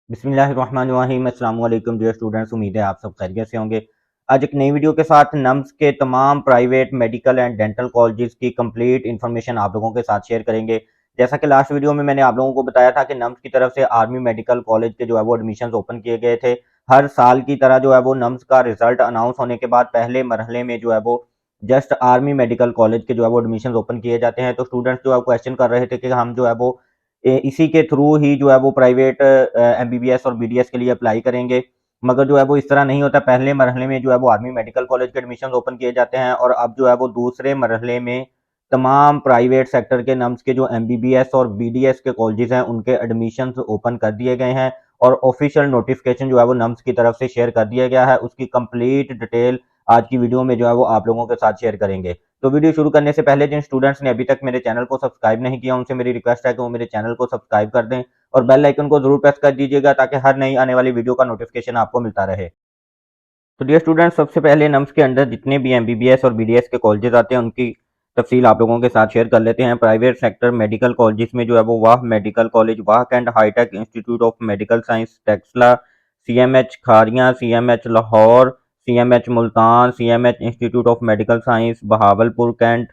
बिस्मिल्लाहिर्रहमानिर्रहीम अस्सलाम वालेकुम डियर स्टूडेंट्स, उम्मीद है आप सब खैरियत से होंगे। आज एक नई वीडियो के साथ नम्स के तमाम private medical and dental colleges की कंप्लीट इन्फॉर्मेशन आप लोगों के साथ शेयर करेंगे। जैसा कि लास्ट वीडियो में मैंने आप लोगों को बताया था कि नम्स की तरफ से आर्मी मेडिकल कॉलेज के जो है वो एडमिशन ओपन किए गए थे। हर साल की तरह जो है वो नम्स का रिजल्ट अनाउंस होने के बाद पहले मरहले में जो है वो जस्ट आर्मी मेडिकल कॉलेज के जो है वो एडमिशन ओपन किए जाते हैं। तो स्टूडेंट्स जो है क्वेश्चन कर रहे थे कि हम जो है वो इसी के थ्रू ही जो है वो प्राइवेट एमबीबीएस और बीडीएस के लिए अप्लाई करेंगे। मगर जो है वो इस तरह नहीं होता। पहले मरहले में जो है वो आर्मी मेडिकल कॉलेज के एडमिशन ओपन किए जाते हैं और अब जो है वो दूसरे मरहले में तमाम प्राइवेट सेक्टर के नम्स के जो एमबीबीएस और बीडीएस के कॉलेजेस हैं उनके एडमिशन ओपन कर दिए गए हैं और ऑफिशियल नोटिफिकेशन जो है वो नम्स की तरफ से शेयर कर दिया गया है। उसकी कंप्लीट डिटेल आज की वीडियो में जो है वो आप लोगों के साथ शेयर करेंगे। तो वीडियो शुरू करने से पहले जिन स्टूडेंट्स ने अभी तक मेरे चैनल को सब्सक्राइब नहीं किया उनसे मेरी रिक्वेस्ट है कि वो मेरे चैनल को सब्सक्राइब कर दें और बेल आइकन को जरूर प्रेस कर दीजिएगा ताकि हर नई आने वाली वीडियो का नोटिफिकेशन आपको मिलता रहे। तो डियर स्टूडेंट्स, सबसे पहले नम्स के अंदर जितने भी एमबीबीएस और बीडीएस के कॉलेजेस आते हैं उनकी तफसील आप लोगों के साथ शेयर कर लेते हैं। प्राइवेट सेक्टर मेडिकल कॉलेजेस में जो है वो Wah medical college, Wah cantt hi-tech institute of medical science Taxila, CMH Kharian, CMH Lahore, CMH Multan, CMH institute of medical science Bahawalpur cantt,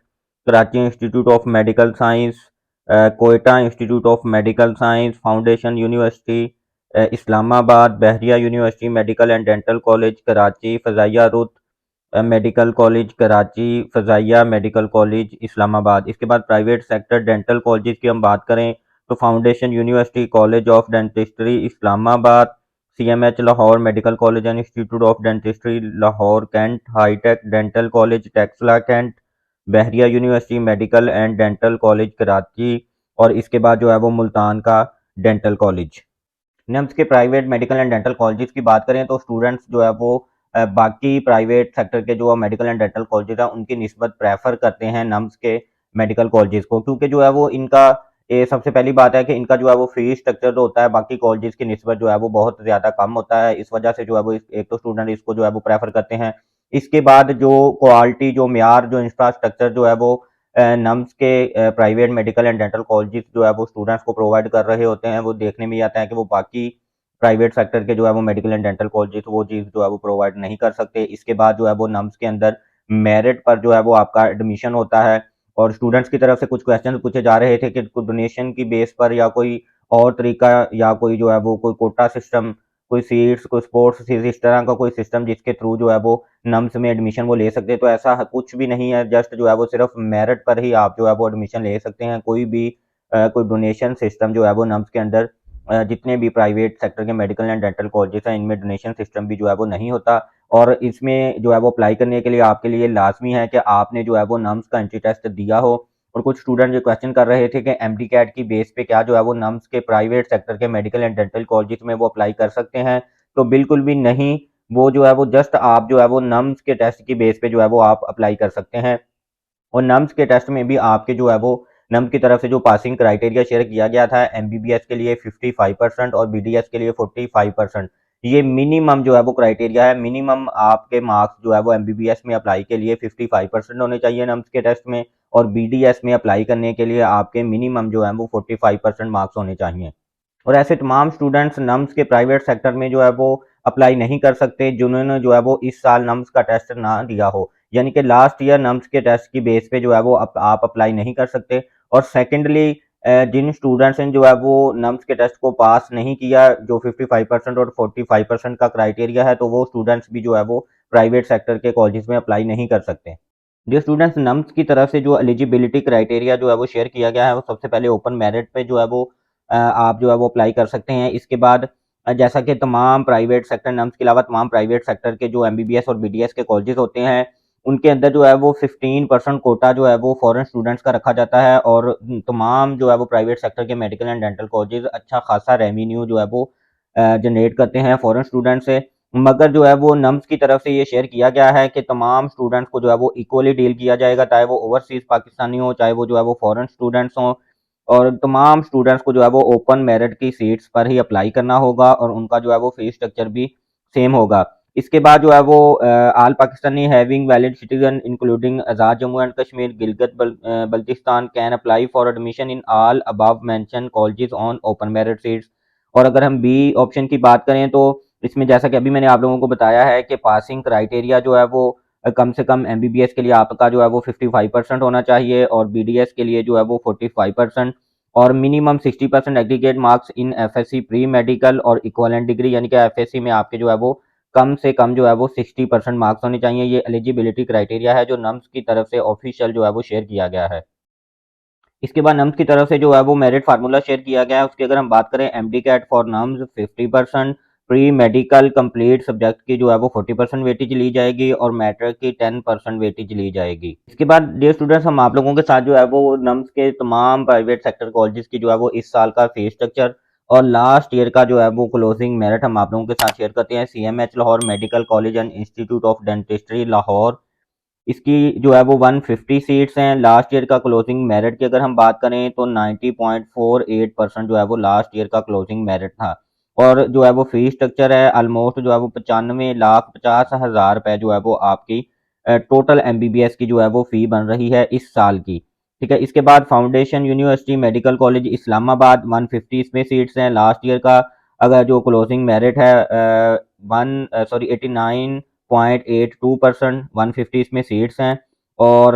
Karachi institute of medical science, Quetta institute of medical science, foundation university Islamabad, Bahria university medical and dental college Karachi, Fazaia Ruth medical college Karachi, Fazaia medical college Islamabad. इसके बाद private sector dental college की हम बात करें तो foundation university college of dentistry Islamabad, CMH Lahore medical college and institute of dentistry Lahore cantt, hitech dental college Taxila cantt, Bahria university medical and dental college Karachi और इसके बाद जो है वो मुल्तान का डेंटल कॉलेज। निम्स के private medical and dental colleges की बात करें तो स्टूडेंट्स जो है वो बाकी प्राइवेट सेक्टर के जो मेडिकल एंड डेंटल कॉलेजेस हैं उनकी निस्बत प्रेफर करते हैं नम्स के मेडिकल कॉलेजेस को, क्योंकि जो है वो इनका ये सबसे पहली बात है कि इनका जो है वो फीस स्ट्रक्चर जो होता है बाकी कॉलेजेस की निस्बत जो है वो बहुत ज़्यादा कम होता है। इस वजह से जो है वो एक तो स्टूडेंट इसको जो है वो प्रेफर करते हैं। इसके बाद जो क्वालिटी जो म्यार जो इंफ्रास्ट्रक्चर जो है वो नम्स के private medical and dental colleges जो है वो स्टूडेंट्स को प्रोवाइड कर रहे होते हैं, वो देखने में आता है कि वो बाकी प्राइवेट सेक्टर के जो है वो मेडिकल एंड डेंटल कॉलेजेस वो चीज़ जो है वो प्रोवाइड नहीं कर सकते। इसके बाद जो है वो नम्स के अंदर मेरिट पर जो है वो आपका एडमिशन होता है और स्टूडेंट्स की तरफ से कुछ क्वेश्चन पूछे जा रहे थे कि डोनेशन की बेस पर या कोई और तरीका या कोई जो है वो कोई कोटा सिस्टम, कोई सीट्स, कोई स्पोर्ट्स इस तरह का कोई सिस्टम जिसके थ्रू जो है वो नम्स में एडमिशन वो ले सकते हैं। तो ऐसा कुछ भी नहीं है, जस्ट जो है वो सिर्फ मेरिट पर ही आप जो है वो एडमिशन ले सकते हैं। कोई भी कोई डोनेशन सिस्टम जो है वो नम्स के अंदर जितने भी प्राइवेट सेक्टर के मेडिकल एंड डेंटल कॉलेजेस हैं इनमें डोनेशन सिस्टम भी जो है वो नहीं होता और इसमें जो है वो अप्लाई करने के लिए आपके लिए लाजमी है कि आपने जो है वो नम्स का एंट्री टेस्ट दिया हो। और कुछ स्टूडेंट जो क्वेश्चन कर रहे थे कि एमडी कैट की बेस पे क्या जो है वो नम्स के प्राइवेट सेक्टर के मेडिकल एंड डेंटल कॉलेजेस में वो अप्लाई कर सकते हैं, तो बिल्कुल भी नहीं। वो जो है वो जस्ट आप जो है वो नम्स के टेस्ट की बेस पे जो है वो आप अप्लाई कर सकते हैं और नम्स के टेस्ट में भी आपके जो है वो नम्स की तरफ से जो पासिंग क्राइटेरिया शेयर किया गया था एमबीबीएस के लिए 55% और बीडीएस के लिए 45%। ये मिनिमम जो है वो क्राइटेरिया है। मिनिमम आपके मार्क्स जो है वो एमबीबीएस में अप्लाई के लिए 55% होने चाहिए नम्स के टेस्ट में और बीडीएस में अप्लाई करने के लिए आपके मिनिमम जो है वो 45% मार्क्स होने चाहिए। और ऐसे तमाम स्टूडेंट्स नम्स के प्राइवेट सेक्टर में जो है वो अप्लाई नहीं कर सकते जिन्होंने जो है वो इस साल नम्स का टेस्ट ना दिया हो, यानी कि लास्ट ईयर नम्स के टेस्ट की बेस पे जो है वो आप अप्लाई नहीं कर सकते। और सेकेंडली जिन स्टूडेंट्स ने जो है वो नम्स के टेस्ट को पास नहीं किया जो 55% और 45% का क्राइटेरिया है, तो वो स्टूडेंट्स भी जो है वो प्राइवेट सेक्टर के कॉलेजेस में अप्लाई नहीं कर सकते। जो स्टूडेंट्स नम्स की तरफ से जो एलिजिबिलिटी क्राइटेरिया जो है वो शेयर किया गया है वो सबसे पहले ओपन मेरिट पे जो है वो आप जो है वो अप्लाई कर सकते हैं। इसके बाद जैसा कि तमाम प्राइवेट सेक्टर नम्स के अलावा तमाम प्राइवेट सेक्टर के जो एमबीबीएस और बीडीएस के कॉलेजेस होते हैं उनके अंदर जो है वो 15% कोटा जो है वो फॉरेन स्टूडेंट्स का रखा जाता है और तमाम जो है वो प्राइवेट सेक्टर के मेडिकल एंड डेंटल कॉलेजेस अच्छा खासा रेवेन्यू जो है वो जनरेट करते हैं फॉरेन स्टूडेंट से। मगर जो है वो नम्स की तरफ से ये शेयर किया गया है कि तमाम स्टूडेंट्स को जो है वो इक्वली डील किया जाएगा, चाहे वो ओवरसीज पाकिस्तानी हो चाहे वो जो है वो फॉरेन स्टूडेंट्स हों और तमाम स्टूडेंट्स को जो है वो ओपन मेरिट की सीट्स पर ही अप्लाई करना होगा और उनका जो है वो फीस स्ट्रक्चर भी सेम होगा। इसके बाद जो है वो all Pakistani having valid citizen including Azad Jammu and Kashmir Gilgit Baltistan can apply for admission in all above mentioned colleges on open merit seats. और अगर हम बी ऑप्शन की बात करें तो इसमें जैसा कि अभी मैंने आप लोगों को बताया है कि पासिंग क्राइटेरिया जो है वो कम से कम एमबीबीएस के लिए आपका जो है वो 55% होना चाहिए और बीडीएस के लिए जो है वो 45% और minimum 60% aggregate marks in FSc pre medical और इक्विवेलेंट डिग्री, यानी कि एफएससी में आपके जो है वो कम से कम जो है वो 60% मार्क्स होने चाहिए। ये एलिजिबिलिटी क्राइटेरिया है जो नम्स की तरफ से ऑफिशियल जो है वो शेयर किया गया है। इसके बाद नम्स की तरफ से जो है वो मेरिट फार्मूला शेयर किया गया है। उसकी अगर हम बात करें, MDCAT for NUMS 50%, pre medical complete subject की जो है वो 40% वेटेज ली जाएगी और मैट्रिक की 10% वेटेज ली जाएगी। इसके बाद डियर स्टूडेंट्स, हम आप लोगों के साथ जो है वो नम्स के तमाम प्राइवेट सेक्टर कॉलेजेस की जो है वो इस साल का फीस स्ट्रक्चर और लास्ट ईयर का जो है वो क्लोजिंग मेरिट हम आप लोगों के साथ शेयर करते हैं। CMH Lahore medical college and institute of dentistry Lahore, इसकी जो है वो 150 सीट्स हैं। लास्ट ईयर का क्लोजिंग मेरिट की अगर हम बात करें तो 90.48% जो है वो लास्ट ईयर का क्लोजिंग मेरिट था। और जो है वो फीस स्ट्रक्चर है ऑलमोस्ट जो है वो 95,50,000 रुपए जो है वो आपकी टोटल एमबीबीएस की जो है वो फी बन रही है इस साल की। ठीक है। इसके बाद foundation university medical college Islamabad, 150 इसमें सीट्स हैं। लास्ट ईयर का अगर जो क्लोजिंग मेरिट है 89.82%, 150 इसमें सीट्स हैं। और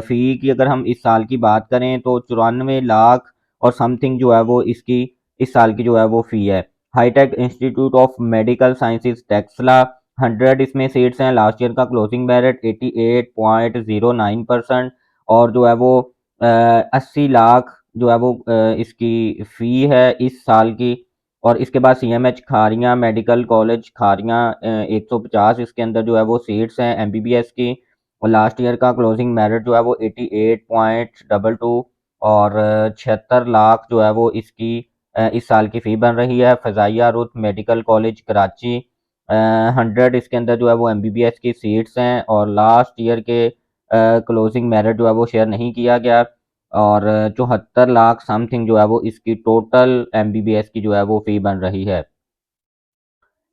फ़ी की अगर हम इस साल की बात करें तो 94 लाख और समथिंग जो है वो इसकी इस साल की जो है वो फ़ी है। Hitech institute of medical sciences Taxila, 100 इसमें सीट्स हैं। लास्ट ईयर का क्लोजिंग मेरिट 88.09% और जो है वो 80 लाख जो है वो इसकी फ़ी है इस साल की। और इसके बाद CMH Khariyan medical college Khariyan, 150 इसके अंदर जो है वो सीट्स हैं एमबीबीएस की और लास्ट ईयर का क्लोजिंग मेरिट जो है वो 88.22 और 76 लाख जो है वो इसकी इस साल की फ़ी बन रही है। फ़ज़ाइया रुत मेडिकल कॉलेज कराची, 100 इसके अंदर जो है वो एमबीबीएस की सीट्स हैं और लास्ट ईयर के क्लोजिंग मेरिट जो है वो शेयर नहीं किया गया और 74 लाख समथिंग जो है वो इसकी टोटल एमबीबीएस की जो है वो फ़ी बन रही है।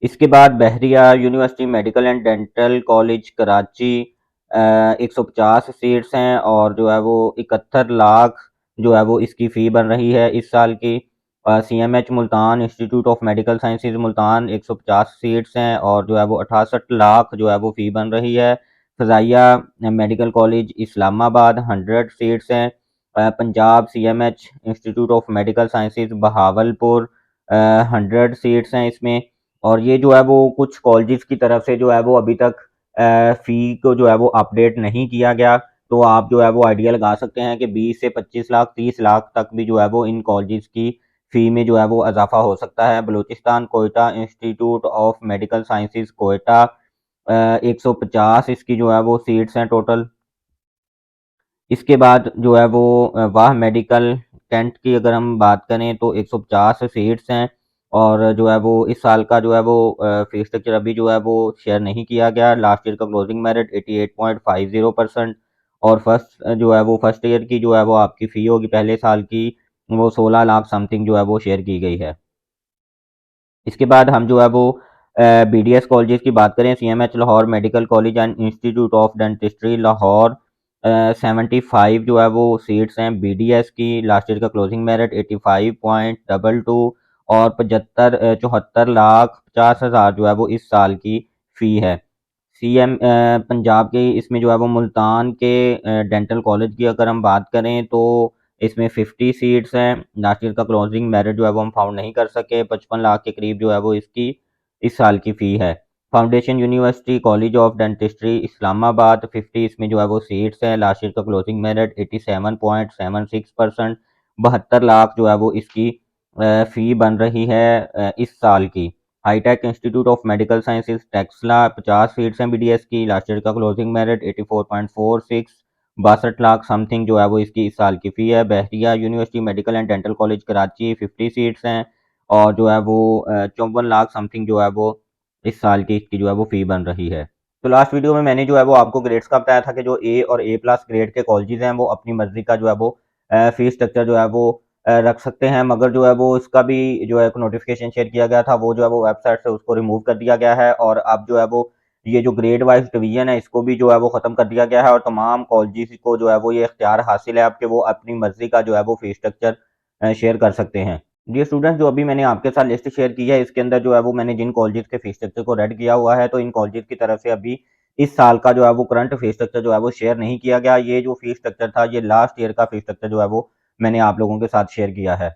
इसके बाद Bahria university medical and dental college Karachi, 150 seats हैं और जो है वो 71 लाख जो है वो इसकी फ़ी बन रही है इस साल की। CMH Multan institute of medical sciences Multan, 150 seats हैं और जो है वो 68 लाख जो है वो फ़ी बन रही है। फ़ज़ाइया मेडिकल कॉलेज इस्लामाबाद, 100 सीट्स हैं। Punjab CMH institute of medical sciences Bahawalpur, 100 seats हैं इसमें। और ये जो है वो कुछ कॉलेजेस की तरफ से जो है वो अभी तक फ़ी को जो है वो अपडेट नहीं किया गया, तो आप जो है वो आइडिया लगा सकते हैं कि 20 से 25 लाख 30 लाख तक भी जो है वो इन कॉलेजेस की फ़ी में जो है वो इजाफा हो सकता है। Balochistan Quetta institute of medical sciences Quetta, 150 इसकी जो है वो सीट्स हैं टोटल। इसके बाद जो है वो वाह मेडिकल कैंट की अगर हम बात करें तो 150 सीट्स हैं और जो है वो इस साल का जो है वो फीस स्ट्रक्चर अभी जो है वो शेयर नहीं किया गया। लास्ट ईयर का क्लोजिंग मेरिट 88.50% और फर्स्ट जो है वो फर्स्ट ईयर की जो है वो आपकी फ़ी होगी पहले साल की वो 16 लाख समथिंग जो है वो शेयर की गई है। इसके बाद हम जो है वो बीडीएस कॉलेजेस की बात करें, CMH Lahore medical college and institute of dentistry Lahore, 75 जो है वो सीट्स हैं बीडीएस की। लास्ट ईयर का क्लोजिंग मेरिट 85.22 और 74 लाख 50,000 जो है वो इस साल की फ़ी है। पंजाब के इसमें जो है वो मुल्तान के डेंटल कॉलेज की अगर हम बात करें तो इसमें 50 सीट्स हैं। लास्ट ईयर का क्लोजिंग मेरिट जो है वो हम फाउंड नहीं कर सके। 55 लाख के करीब जो है वो इसकी इस साल की फ़ी है। Foundation university college of dentistry Islamabad, 50 इसमें जो है वो सीट्स हैं। लास्ट ईयर का क्लोजिंग मेरिट 87.76%, 72 लाख जो है वो इसकी फ़ी बन रही है इस साल की। हाईटेक institute of medical sciences Taxila, 50 seats हैं बीडीएस की। लास्ट ईयर का क्लोजिंग मेरिट 84.46, 62 लाख समथिंग जो है वो इसकी इस साल की फ़ी है। Bahria university medical and dental college Karachi, 50 seats हैं और जो है वो 54 लाख समथिंग जो है वो इस साल की इसकी जो है वो फ़ी बन रही है। तो लास्ट वीडियो में मैंने जो है वो आपको ग्रेड्स का बताया था कि जो ए और ए प्लस ग्रेड के कॉलेजेस हैं वो अपनी मर्जी का जो है वो फीस स्ट्रक्चर जो है वो रख सकते हैं, मगर जो है वो इसका भी जो है एक नोटिफिकेशन शेयर किया गया था वो जो है वो वेबसाइट से उसको रिमूव कर दिया गया है और अब जो है वो ये जो ग्रेड वाइज डिवीजन है इसको भी जो है वो ख़त्म कर दिया गया है और तमाम कॉलेजेस को जो है वो ये इख्तियार हासिल है अब कि वो अपनी मर्जी का जो है वो फीस स्ट्रक्चर शेयर कर सकते हैं। डियर स्टूडेंट्स, जो अभी मैंने आपके साथ लिस्ट शेयर की है, इसके अंदर जो है वो मैंने जिन कॉलेजेस के फीस स्ट्रक्चर को रेड किया हुआ है, तो इन कॉलेजेस की तरफ से अभी इस साल का जो है वो करंट फीस स्ट्रक्चर जो है वो शेयर नहीं किया गया। ये जो फीस स्ट्रक्चर था, ये लास्ट ईयर का फीस स्ट्रक्चर जो है वो मैंने आप लोगों के साथ शेयर किया है।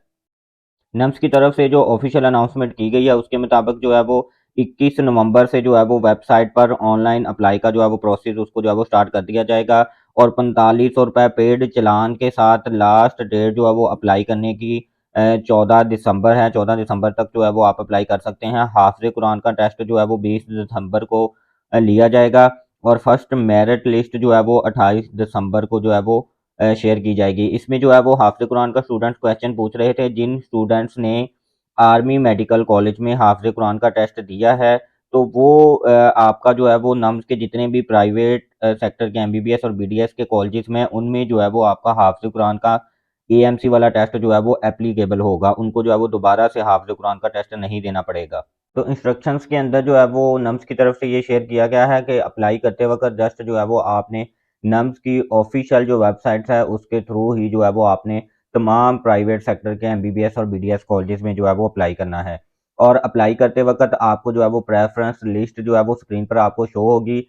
नम्स की तरफ से जो ऑफिशियल अनाउंसमेंट की गई है, उसके मुताबिक जो है वो 21 नवंबर से जो है वो वेबसाइट पर ऑनलाइन अप्लाई का जो है वो प्रोसेस उसको जो है वो स्टार्ट कर दिया जाएगा, और 4500 रुपये पेड चलान के साथ लास्ट डेट जो है वो अप्लाई करने की 14 दिसंबर है। 14 दिसंबर तक जो है वो आप अप्लाई कर सकते हैं। हाफिज कुरान का टेस्ट जो है वो 20 दिसंबर को लिया जाएगा, और फर्स्ट मेरिट लिस्ट जो है वो 28 दिसंबर को जो है वो शेयर की जाएगी। इसमें जो है वो हाफिज कुरान का स्टूडेंट्स क्वेश्चन पूछ रहे थे, जिन स्टूडेंट्स ने आर्मी मेडिकल कॉलेज में हाफिज कुरान का टेस्ट दिया है, तो वो आपका जो है वो नम्स के जितने भी प्राइवेट सेक्टर के एमबीबीएस और बीडीएस के कॉलेजेस में, उनमें जो है वो आपका हाफिज कुरान का एएमसी वाला टेस्ट जो है वो एप्लीकेबल होगा। उनको जो है वो दोबारा से हाफिज कुरान का टेस्ट नहीं देना पड़ेगा। तो इंस्ट्रक्शंस के अंदर जो है वो नम्स की तरफ से ये शेयर किया गया है कि अप्लाई करते वक्त जस्ट जो है वो आपने नम्स की ऑफिशियल जो वेबसाइट्स है उसके थ्रू ही जो है वो आपने तमाम प्राइवेट सेक्टर के एमबीबीएस और बीडीएस कॉलेजेस में जो है वो अप्लाई करना है। और अप्लाई करते वक्त आपको जो है वो प्रेफरेंस लिस्ट जो है वो स्क्रीन पर आपको शो होगी।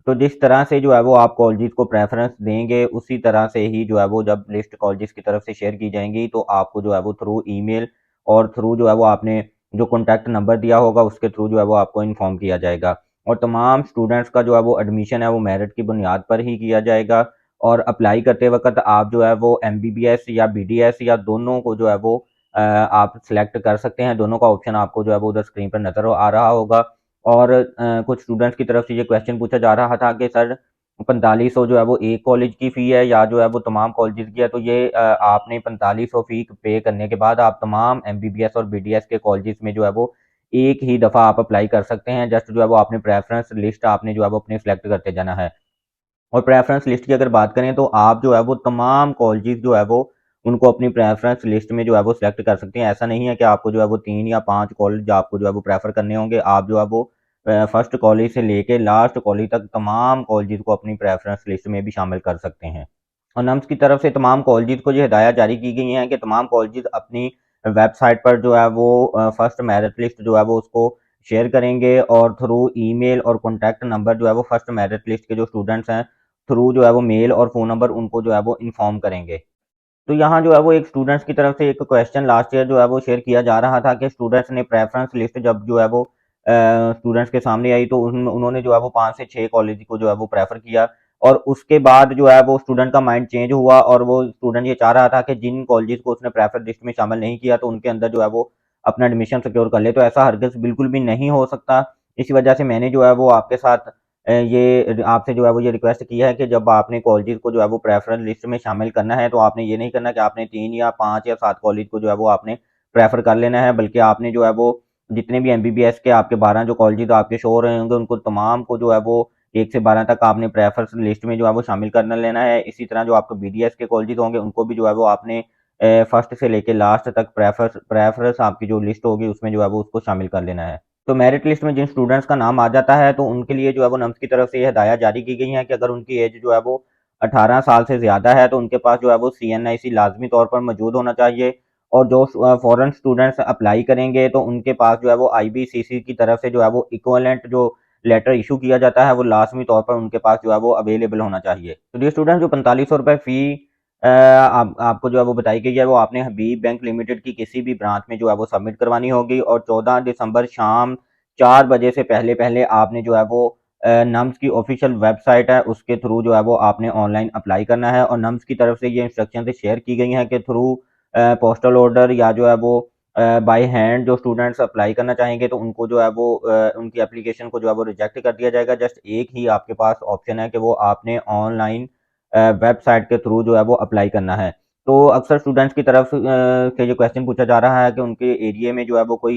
तो जिस तरह से जो है वो आप कॉलेजेस को प्रेफरेंस देंगे, उसी तरह से ही जो है वो जब लिस्ट कॉलेजेस की तरफ से शेयर की जाएंगी, तो आपको जो है वो थ्रू ईमेल और थ्रू जो है वो आपने जो कॉन्टैक्ट नंबर दिया होगा उसके थ्रू जो है वो आपको इन्फॉर्म किया जाएगा। और तमाम स्टूडेंट्स का जो है वो एडमिशन है वो मेरिट की बुनियाद पर ही किया जाएगा। और अप्लाई करते वक्त आप जो है वो एमबीबीएस या बीडीएस या दोनों को जो है वो आप सिलेक्ट कर सकते हैं। दोनों का ऑप्शन आपको जो है वो उधर स्क्रीन पर नज़र आ रहा होगा। और कुछ स्टूडेंट्स की तरफ से ये क्वेश्चन पूछा जा रहा था कि सर 4500 जो है वो एक कॉलेज की फ़ी है या जो है वो तमाम कॉलेजेस की है, तो ये आपने 4500 फ़ी पे करने के बाद आप तमाम एमबीबीएस और बीडीएस के कॉलेजेस में जो है वो एक ही दफ़ा आप अप्लाई कर सकते हैं। जस्ट जो है वो आपने प्रेफरेंस लिस्ट आपने जो है वो अपनी सेलेक्ट करते जाना है। और प्रेफरेंस लिस्ट की अगर बात करें, तो आप जो है वो तमाम कॉलेजेस जो है वो उनको अपनी प्रेफरेंस लिस्ट में जो है वो सिलेक्ट कर सकते हैं। ऐसा नहीं है कि आपको जो है वो 3 या 5 कॉलेज आपको जो है वो प्रेफर करने होंगे। आप जो है वो फर्स्ट कॉलेज से लेके लास्ट कॉलेज तक तमाम कॉलेजेस को अपनी प्रेफरेंस लिस्ट में भी शामिल कर सकते हैं। और नम्स की तरफ से तमाम कॉलेजेस को ये हिदायत जारी की गई हैं कि तमाम कॉलेजेस अपनी वेबसाइट पर जो है वो फर्स्ट मेरिट लिस्ट जो है वो उसको शेयर करेंगे, और थ्रू ईमेल और कॉन्टैक्ट नंबर जो है वो फर्स्ट मेरिट लिस्ट के जो स्टूडेंट्स हैं, थ्रू जो है वो मेल और फ़ोन नंबर उनको जो है वो इन्फॉर्म करेंगे। तो यहाँ जो है वो एक स्टूडेंट्स की तरफ से एक क्वेश्चन लास्ट ईयर जो है वो शेयर किया जा रहा था कि स्टूडेंट्स ने प्रेफरेंस लिस्ट जब जो है वो स्टूडेंट्स के सामने आई, तो उन्होंने जो है वो 5 से 6 कॉलेज को जो है वो प्रेफर किया। और उसके बाद जो है वो स्टूडेंट का माइंड चेंज हुआ, और वो स्टूडेंट ये चाह रहा था कि जिन कॉलेजेस को उसने प्रेफर लिस्ट में शामिल नहीं किया, तो उनके अंदर जो है वो अपना एडमिशन सिक्योर कर ले। तो ऐसा हरगिज़ बिल्कुल भी नहीं हो सकता। इसी वजह से मैंने जो है वो आपके साथ ये आपसे जो है वो ये रिक्वेस्ट किया है कि जब आपने कॉलेजेस को जो है वो प्रेफरेंस लिस्ट में शामिल करना है, तो आपने ये नहीं करना कि आपने 3 या 5 या 7 कॉलेज को जो है वो आपने प्रेफर कर लेना है, बल्कि आपने जो है वो जितने भी एमबीबीएस के आपके 12 जो कॉलेजेस आपके शो हो रहे होंगे, उनको तमाम को जो है वो 1 से 12 तक आपने प्रेफरेंस लिस्ट में जो है वो शामिल कर लेना है। इसी तरह जो आपके बीडीएस के कॉलेजेस होंगे, उनको भी जो है वो आपने फर्स्ट से लेके लास्ट तक प्रेफरेंस प्रेफरेंस आपकी जो लिस्ट होगी उसमें जो है वो उसको शामिल कर लेना है। तो मेरिट लिस्ट में जिन स्टूडेंट्स का नाम आ जाता है, तो उनके लिए जो है वो नम्स की तरफ से ये हिदायत जारी की गई है कि अगर उनकी एज जो है वो 18 साल से ज़्यादा है, तो उनके पास जो है वो सीएनआईसी लाजमी तौर पर मौजूद होना चाहिए। और जो फॉरेन स्टूडेंट्स अप्लाई करेंगे, तो उनके पास जो है वो आईबीसीसी की तरफ से जो है वो इक्विवेलेंट जो लेटर इशू किया जाता है, वो लाजमी तौर पर उनके पास जो है वो अवेलेबल होना चाहिए। तो ये स्टूडेंट जो 4500 रुपये फ़ी आपको जो है वो बताई गई है, वो आपने हबीब बैंक लिमिटेड की किसी भी ब्रांच में जो है वो सबमिट करवानी होगी, और 14 दिसंबर शाम 4 बजे से पहले-पहले आपने जो है वो नम्स की ऑफिशियल वेबसाइट है उसके थ्रू जो है वो आपने ऑनलाइन अप्लाई करना है। और नम्स की तरफ से ये इंस्ट्रक्शन शेयर की गई हैं कि थ्रू पोस्टल ऑर्डर या जो है वो बाय हैंड जो स्टूडेंट्स अप्लाई करना चाहेंगे, तो उनको जो है वो उनकी एप्लीकेशन को जो है वो रिजेक्ट कर दिया जाएगा। जस्ट एक ही आपके पास ऑप्शन है कि वो आपने ऑनलाइन वेबसाइट के थ्रू जो है वो अप्लाई करना है। तो अक्सर स्टूडेंट्स की तरफ से ये क्वेश्चन पूछा जा रहा है कि उनके एरिया में जो है वो कोई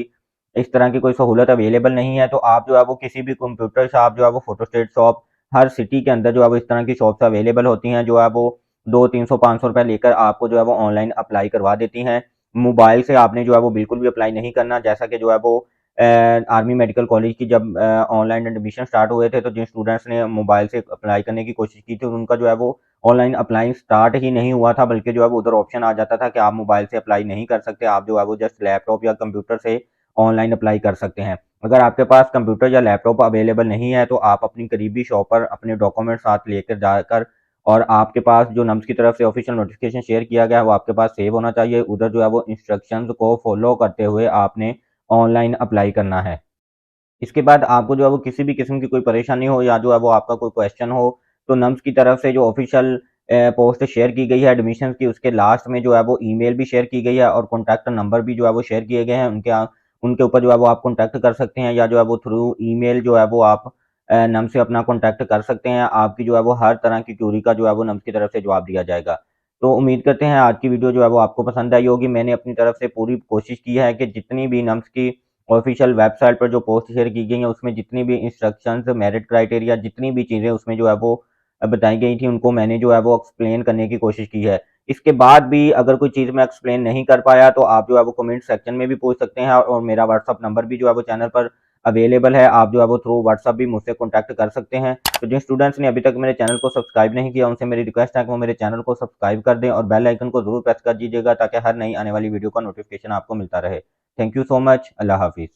इस तरह की कोई सहूलत अवेलेबल नहीं है, तो आप जो है वो किसी भी कंप्यूटर शॉप जो है वो फोटोस्टेट शॉप हर सिटी के अंदर जो है वो इस तरह की शॉप्स अवेलेबल होती हैं, जो है वो 200-300-500 रुपये लेकर आपको जो है वो ऑनलाइन अप्लाई करवा देती हैं। मोबाइल से आपने जो है वो बिल्कुल भी अप्लाई नहीं करना, जैसा कि जो है वो आर्मी मेडिकल कॉलेज की जब ऑनलाइन एडमिशन स्टार्ट हुए थे, तो जिन स्टूडेंट्स ने मोबाइल से अप्लाई करने की कोशिश की थी, उनका जो है वो ऑनलाइन अप्लाई स्टार्ट ही नहीं हुआ था, बल्कि जो है वो उधर ऑप्शन आ जाता था कि आप मोबाइल से अप्लाई नहीं कर सकते, आप जो है वो जस्ट लैपटॉप या कंप्यूटर से ऑनलाइन अप्लाई कर सकते हैं। अगर आपके पास कंप्यूटर या लैपटॉप अवेलेबल नहीं है, तो आप अपनी करीबी शॉप पर अपने डॉक्यूमेंट साथ लेकर जाकर, और आपके पास जो नम्स की तरफ से ऑफिशियल नोटिफिकेशन शेयर किया गया है वो आपके पास सेव होना चाहिए। उधर जो है वो इंस्ट्रक्शंस को फॉलो करते हुए आपने ऑनलाइन अप्लाई करना है। इसके बाद आपको जो है वो किसी भी किस्म की कोई परेशानी हो या जो है वो आपका कोई क्वेश्चन हो, तो नम्स की तरफ से जो ऑफिशियल पोस्ट शेयर की गई है एडमिशन की, उसके लास्ट में जो है वो ईमेल भी शेयर की गई है और कॉन्टैक्ट नंबर भी जो है वो शेयर किए गए हैं। उनके ऊपर जो है वो आप कॉन्टैक्ट कर सकते हैं, या जो है वो थ्रू ईमेल जो है वो आप नम्स से अपना कॉन्टैक्ट कर सकते हैं। आपकी जो है वो हर तरह की क्यूरी का जो है वो नम्स की तरफ से जवाब दिया जाएगा। तो उम्मीद करते हैं आज की वीडियो जो है वो आपको पसंद आई होगी। मैंने अपनी तरफ से पूरी कोशिश की है कि जितनी भी नम्स की ऑफिशियल वेबसाइट पर जो पोस्ट शेयर की गई है, उसमें जितनी भी इंस्ट्रक्शंस, मेरिट क्राइटेरिया, जितनी भी चीज़ें उसमें जो है वो बताई गई थी, उनको मैंने जो है वो एक्सप्लेन करने की कोशिश की है। इसके बाद भी अगर कोई चीज़ मैं एक्सप्लेन नहीं कर पाया, तो आप जो है वो कमेंट सेक्शन में भी पूछ सकते हैं, और मेरा व्हाट्सअप नंबर भी जो है वो चैनल पर अवेलेबल है। आप जो है वो थ्रू व्हाट्सअप भी मुझसे कॉन्टैक्ट कर सकते हैं। तो जिन स्टूडेंट्स ने अभी तक मेरे चैनल को सब्सक्राइब नहीं किया, उनसे मेरी रिक्वेस्ट है कि वो मेरे चैनल को सब्सक्राइब कर दें और बेल आइकन को जरूर प्रेस कर दीजिएगा, ताकि हर नई आने वाली वीडियो का नोटिफिकेशन आपको मिलता रहे। Thank you so much. अल्लाह हाफिज़।